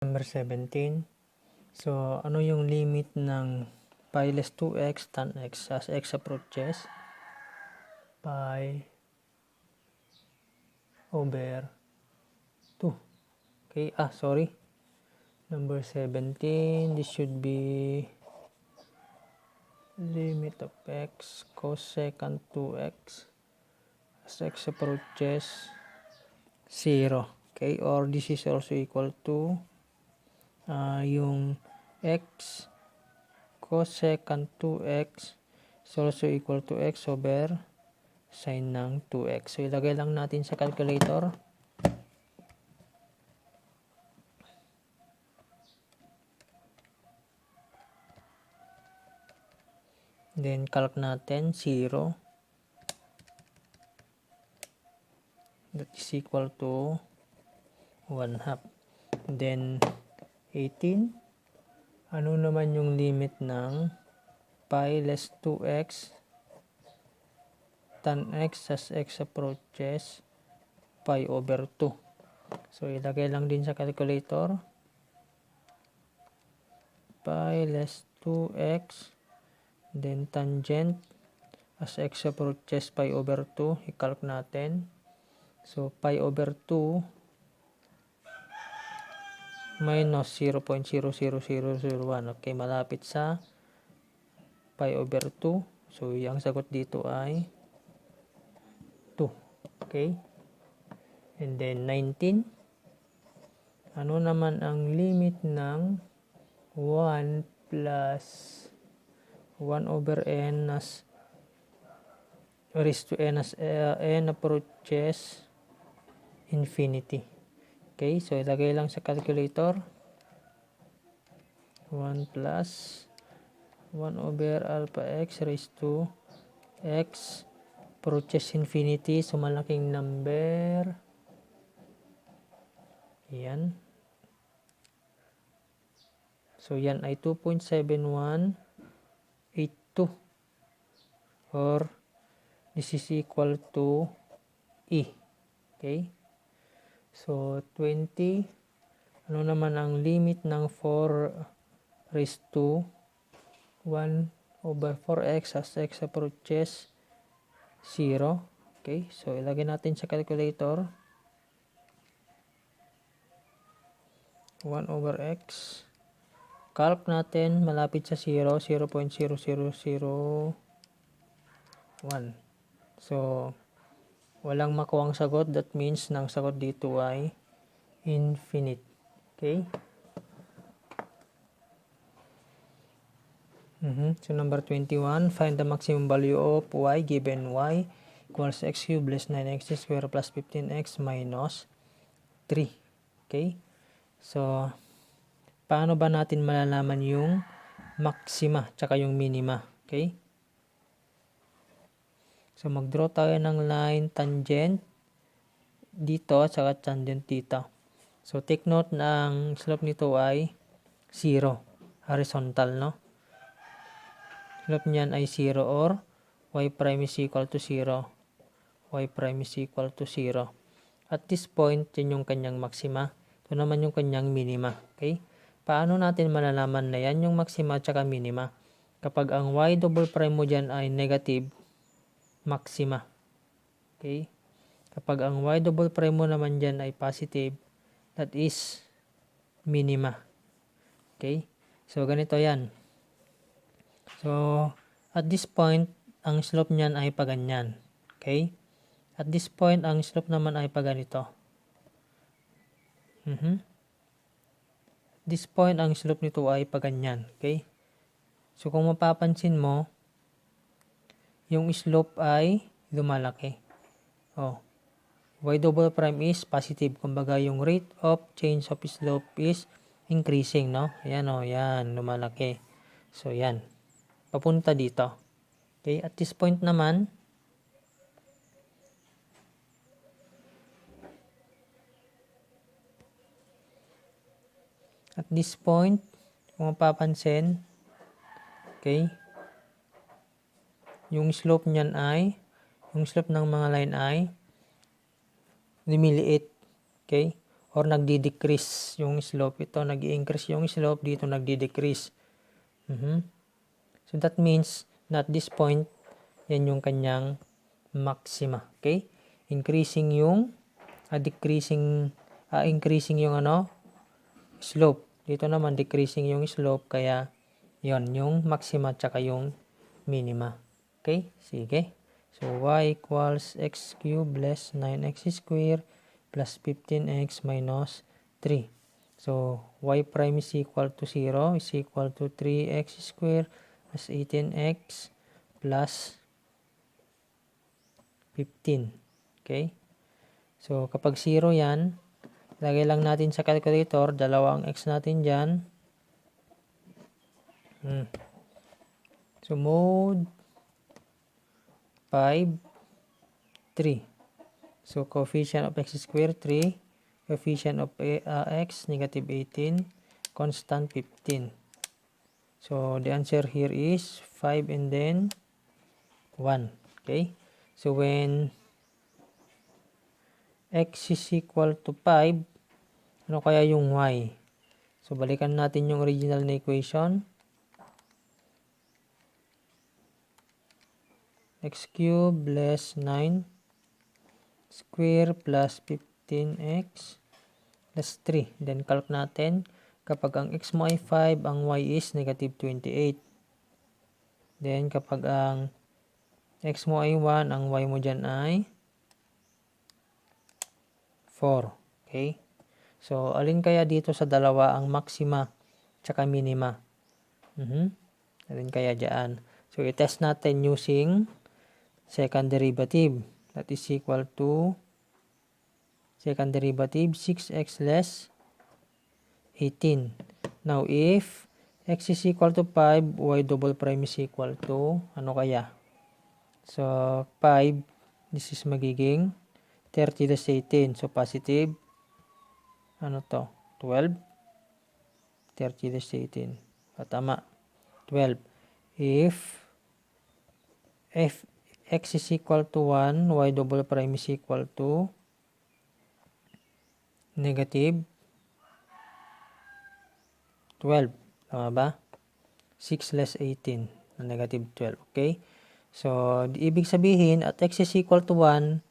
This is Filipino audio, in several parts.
Number 17. So, ano yung limit ng pi less 2x tan x as x approaches pi over 2. Okay, sorry. Number 17, this should be limit of x cosecant 2x as x approaches 0. Okay, or this is also equal to yung x cosecant 2x is also equal to x over sine ng 2x. So, ilagay lang natin sa calculator. Then, calc natin 0. That is equal to 1/2. Then, 18. Ano naman yung limit ng pi less 2x tan x as x approaches pi over 2. So, ilagay lang din sa calculator. Pi less 2x then tangent as x approaches pi over 2. I-calc natin. So, pi over 2 minus 0.00001. Okay, malapit sa pi over 2. So, yung sagot dito ay 2. Okay. And then, 19. Ano naman ang limit ng 1 plus 1 over n as raised to n as n approaches infinity. Okay, so ilagay lang sa calculator. 1 plus 1 over alpha x raised to x approaches infinity. So, malaking number. Yan. So, yan ay 2.7182. Or, this is equal to E. Okay. So, 20. Ano naman ang limit ng 4 raised to 1 over 4x as x approaches 0. Okay. So, ilagay natin sa calculator. 1 over x. Calc natin, malapit sa 0, 0.0001. So, walang makuwang sagot. That means, nang sagot dito ay infinite. Okay? So, number 21, find the maximum value of y given y equals x cubed less 9x square plus 15x minus 3. Okay? So, paano ba natin malalaman yung maxima tsaka yung minima? Okay? So, mag-draw tayo ng line tangent dito at saka tangent dito. So, take note na ang slope nito ay 0. Horizontal, no? Slope niyan ay 0 or y prime is equal to 0. Y prime is equal to 0. At this point, yun yung kanyang maxima. Ito naman yung kanyang minima. Okay? Paano natin malalaman na yan yung maxima at saka minima? Kapag ang y double prime mo dyan ay negative, maxima. Okay? Kapag ang y double prime mo naman dyan ay positive, that is minima. Okay? So, ganito yan. So, at this point, ang slope niyan ay paganyan. Okay? At this point, ang slope naman ay paganito. This point, ang slope nito ay paganyan. Okay? So, kung mapapansin mo, yung slope ay lumalaki. Y double prime is positive. Kumbaga, yung rate of change of slope is increasing, no? Ayan, yan, lumalaki. So, yan. Papunta dito. Okay? At this point naman, kung mapapansin, okay, yung slope niyan ay, yung slope ng mga line ay lumiliit. Okay? or nagdi-decrease yung slope. Ito nag-i-increase yung slope, dito nagdi-decrease. So that means na at this point, yan yung kanyang maxima. Okay? Increasing yung increasing yung slope. Dito naman decreasing yung slope, kaya yon yung maxima tsaka yung minima. Okay? Sige. So y equals x cubed less 9x squared plus 15x minus 3. So y prime is equal to 0 is equal to 3x squared plus 18x plus 15. Okay? So kapag 0 yan, lagay lang natin sa calculator, dalawang x natin dyan. So mode 5, 3. So coefficient of x squared 3, coefficient of x negative 18, constant 15. So the answer here is 5 and then 1. Okay? So when x is equal to 5, ano kaya yung y? So balikan natin yung original na equation. X cubed less 9 square plus 15x plus 3. Then calc natin. Kapag ang x mo ay 5, ang y is negative 28. Then kapag ang x mo ay 1, ang y mo dyan ay 4. Okay? So, alin kaya dito sa dalawa ang maxima tsaka minima? Alin kaya dyan? So, i-test natin using second derivative. That is equal to second derivative 6x less 18. Now, if x is equal to 5, y double prime is equal to, ano kaya? So, 5, this is magiging 30 less 18. So, positive, 12? 30 less 18. Tama. 12. If x is equal to 1, y double prime is equal to negative 12. Tama ba? 6 less 18. Negative 12. Okay? So, ibig sabihin, at x is equal to 1,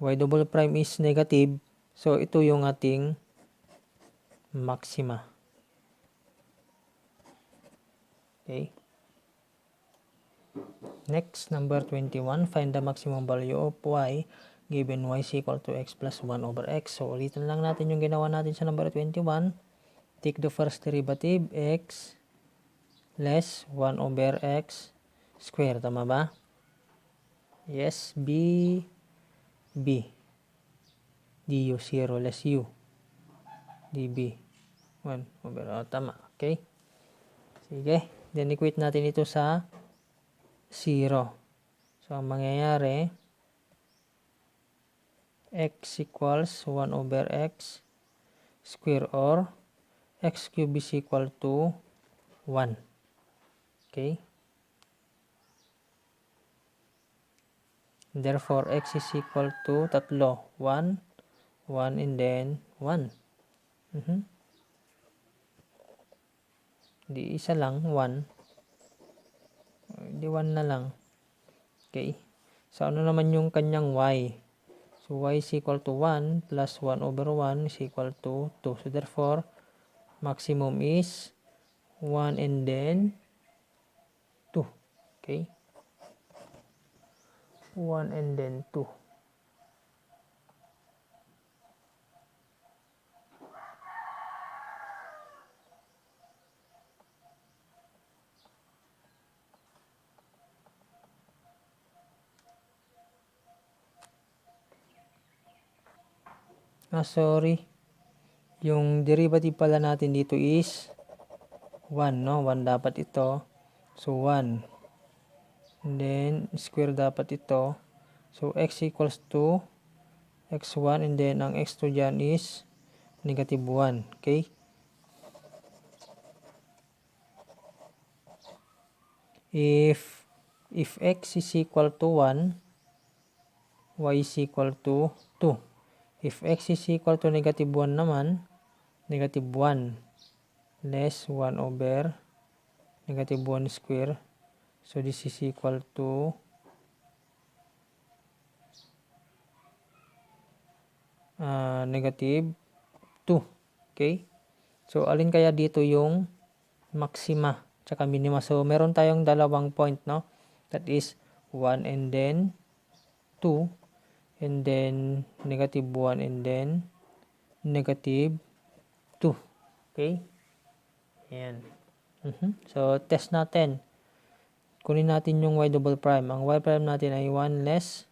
y double prime is negative. So, ito yung ating maxima. Okay? Next, number 21. Find the maximum value of y given y is equal to x plus 1 over x. So, ulitin lang natin yung ginawa natin sa number 21. Take the first derivative, x less 1 over x square. Tama ba? Yes, b du 0 less u db 1 over tama. Okay? Sige. Then, equate natin ito sa 0. So, ang mangyayari, x equals 1 over x square or x cube is equal to 1. Okay? Therefore, x is equal to 3. 1, 1, and then 1. Di isa lang, 1. Di 1 na lang. Okay? So, ano naman yung kanyang y? So, y is equal to 1 plus 1 over 1 is equal to 2. So, therefore, maximum is 1 and then 2. Okay? 1 and then 2. Sorry. Yung derivative pala natin dito is 1, no? 1 dapat ito. So, 1. And then, square dapat ito. So, x equals to x1 and then ang x2 dyan is negative 1. Okay? If x is equal to 1, y is equal to 2. If x is equal to negative 1 naman, negative 1 less 1 over negative 1 square. So this is equal to negative 2. Okay? So alin kaya dito yung maxima tsaka minima? So meron tayong dalawang point, no? That is 1 and then 2 and then negative 1 and then negative 2. Okay? Ayan. So test natin. Kunin natin yung y double prime. Ang y prime natin ay 1 less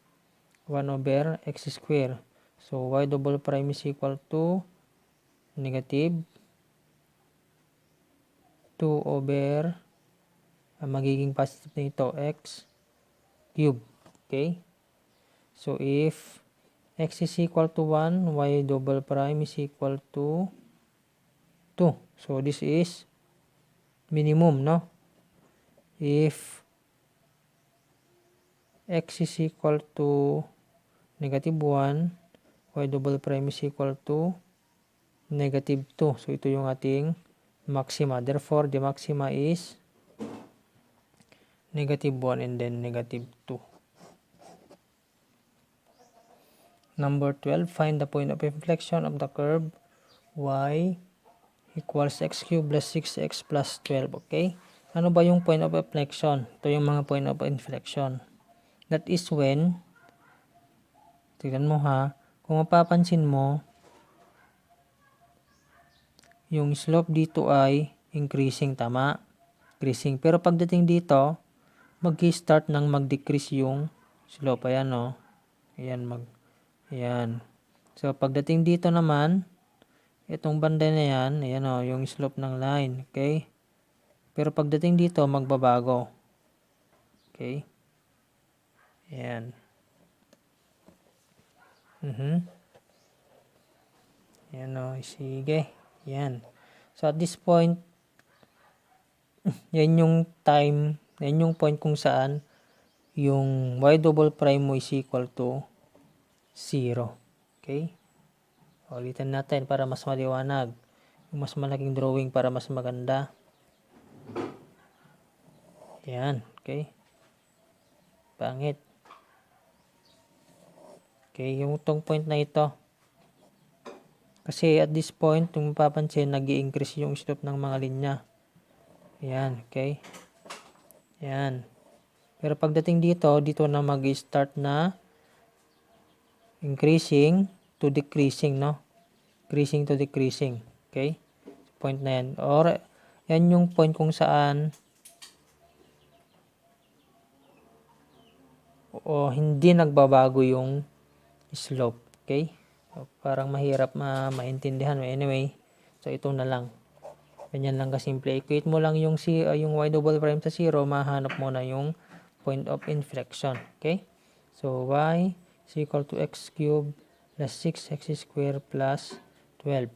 1 over x square. So y double prime is equal to negative 2 over magiging positive na ito, x cube. Okay? So if x is equal to 1, y double prime is equal to 2. So this is minimum, no? If x is equal to negative 1, y double prime is equal to negative 2. So ito yung ating maxima. Therefore, the maxima is negative 1 and then negative 2. Number 12, find the point of inflection of the curve y equals x cubed plus 6x plus 12. Okay? Ano ba yung point of inflection? Ito yung mga point of inflection. That is when, tignan mo ha, kung mapapansin mo, yung slope dito ay increasing, tama? Increasing. Pero pagdating dito, mag-start nang mag-decrease yung slope. Ayan, no? Ayan, ayan. So, pagdating dito naman, itong banda na yan, ayan, no? Yung slope ng line. Okay? Pero pagdating dito, magbabago. Okay? Ayan. Ayan, no? Sige. Ayan. So, at this point, yan yung time, yan yung point kung saan yung y double prime mo is equal to 0. Okay? Ulitin natin para mas maliwanag. Yung mas malaking drawing para mas maganda. Ayan. Okay? Pangit. Okay, yung tong point na ito. Kasi at this point, kung mapapansin, nag-i-increase yung slope ng mga linya. Ayan, okay? Ayan. Pero pagdating dito na mag-start na increasing to decreasing, no? Increasing to decreasing. Okay? Point na yan. Or, yan yung point kung saan hindi nagbabago yung slope. Okay? So, parang mahirap maintindihan. Anyway, so ito na lang. Ganyan lang kasimple. Equate mo lang yung y double prime sa 0, mahanap mo na yung point of inflection. Okay? So, y is equal to x cubed plus 6x squared plus 12.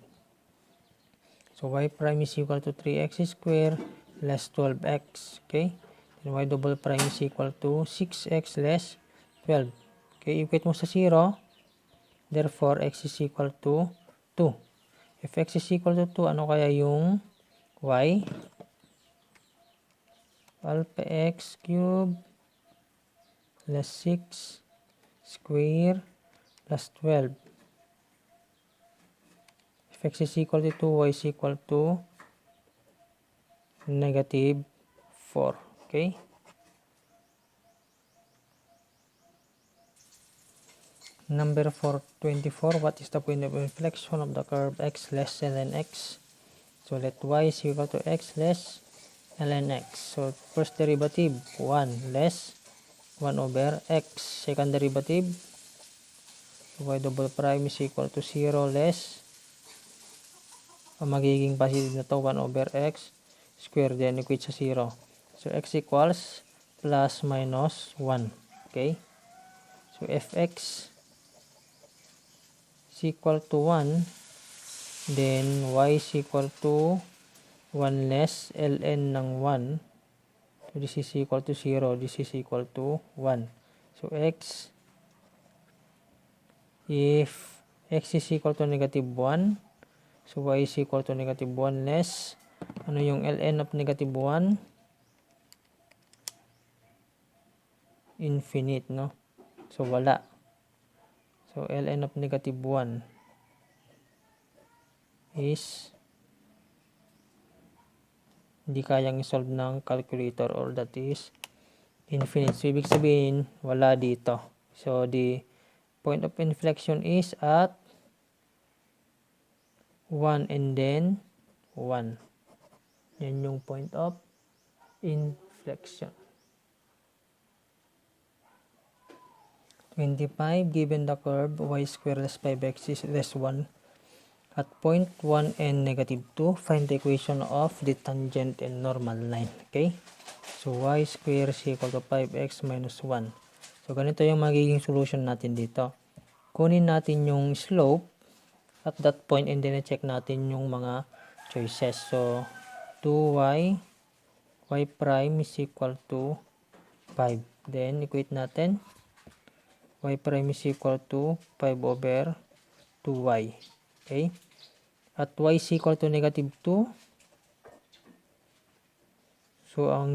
So, y prime is equal to 3x squared plus 12x. Okay? Then y double prime is equal to 6x less 12. Okay? Equate mo sa 0. Therefore, x is equal to 2. If x is equal to 2, ano kaya yung y? Alpha x cubed plus 6 square plus 12. If x is equal to 2, y is equal to negative 4. Okay? Number 424, what is the point of inflection of the curve x less than x? So let y is equal to x less ln x. So first derivative, 1 less 1 over x. Second derivative, y double prime is equal to 0 less, magiging positive na to, 1 over x square, then equate sa 0. So x equals plus minus 1. Okay? So fx is equal to 1, then y is equal to 1 less ln ng 1. So this is equal to 0, this is equal to 1. So x, if x is equal to negative 1. So, y is equal to negative 1 less. Ano yung ln of negative 1? Infinite, no? So, wala. So, ln of negative 1 is hindi kayang isolve ng calculator, or that is infinite. So, ibig sabihin, wala dito. So, the point of inflection is at 1 and then 1. Yan yung point of inflection. 25, given the curve y squared less 5x is less 1 at point 1 and negative 2, find the equation of the tangent and normal line. Okay? So, y squared is equal to 5x minus 1. So, ganito yung magiging solution natin dito. Kunin natin yung slope at that point and then check natin yung mga choices. So, 2y, y prime is equal to 5. Then, equate natin. Y prime is equal to 5 over 2y. Okay? At y is equal to negative 2. So, ang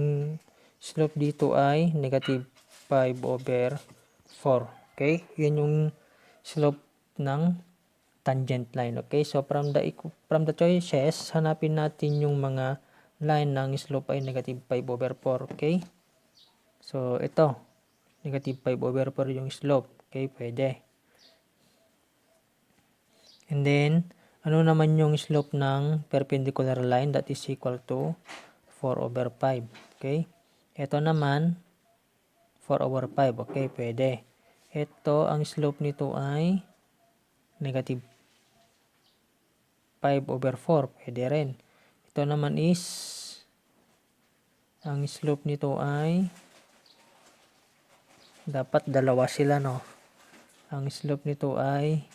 slope dito ay negative 5 over 4. Okay? Yun yung slope ng tangent line. Okay? So, from the choices, hanapin natin yung mga line ng slope ay negative 5 over 4. Okay? So, ito. Negative 5 over 4 yung slope. Okay? Pwede. And then, ano naman yung slope ng perpendicular line? That is equal to 4 over 5. Okay? Ito naman, 4 over 5. Okay? Pwede. Ito, ang slope nito ay negative 5 over 4. Pwede rin. Ito naman is, ang slope nito ay, dapat dalawa sila, no? Ang slope nito ay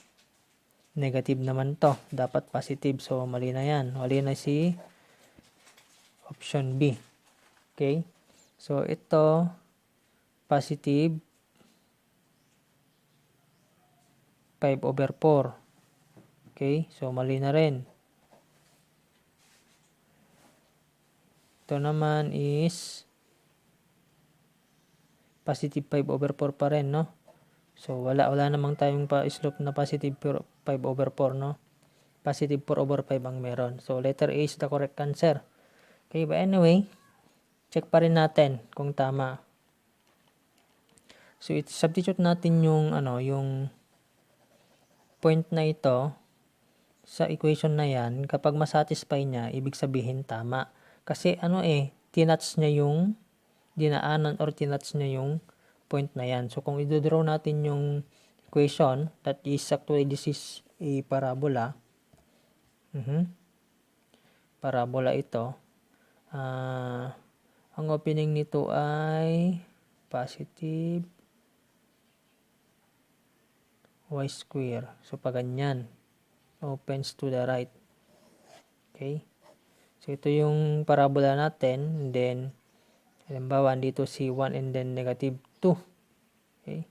negative naman to. Dapat positive. So, mali na yan. Mali na si option B. Okay? So, ito, positive 5 over 4. Okay? So, mali na rin. Ito naman is positive 5 over 4 pa rin, no? So, wala namang tayong slope na positive 5 over 4, no? Positive 4 over 5 ang meron. So, letter A is the correct answer. Okay, but anyway, check pa rin natin kung tama. So, substitute natin yung, yung point na ito sa equation na yan. Kapag masatisfy niya, ibig sabihin tama. Kasi, tinouch niya yung dinaanan or tinouch niya yung point na yan. So, kung i-draw natin yung equation, that is actually this is a parabola. Parabola ito. Ang opening nito ay positive y square. So, pag ganyan, opens to the right. Okay? So, ito yung parabola natin. And then, halimbawa, dito si 1 and then negative 2. Okay?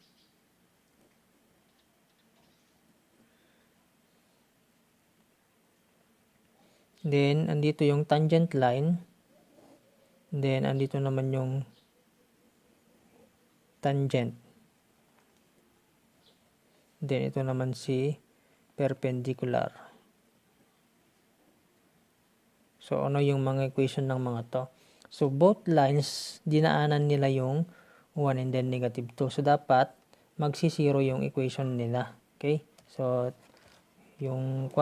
Then, andito yung tangent line. Then, andito naman yung tangent. Then, ito naman si perpendicular. So, ano yung mga equation ng mga to? So, both lines, dinaanan nila yung 1 and then negative 2. So, dapat magsisiro yung equation nila. Okay? So, yung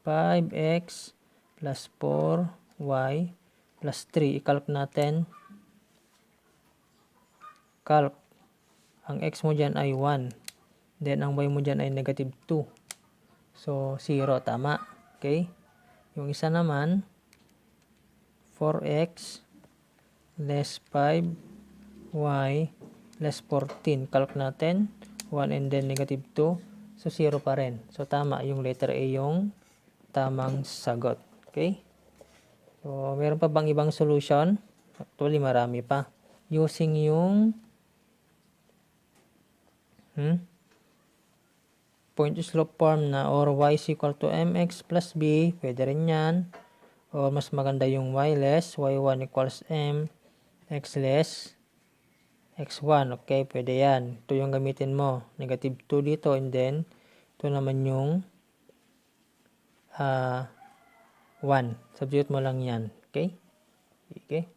5x plus 4y plus 3. I-calc natin. Calc. Ang x mo dyan ay 1. Then, ang y mo dyan ay negative 2. So, 0. Tama. Okay? Yung isa naman, 4x less 5y less 14. Calc natin. 1 and then negative 2. So, 0 pa rin. So, tama. Yung letter A yung tamang sagot. Okay? So, meron pa bang ibang solution? Actually, marami pa. Using yung point slope form na or y is equal to mx plus b, pwede rin yan. Or mas maganda yung y less, y1 equals m, x less, x1. Okay, pwede yan. Ito yung gamitin mo. Negative 2 dito, and then ito naman yung 1. Substitute mo lang yan. Okay? Okay.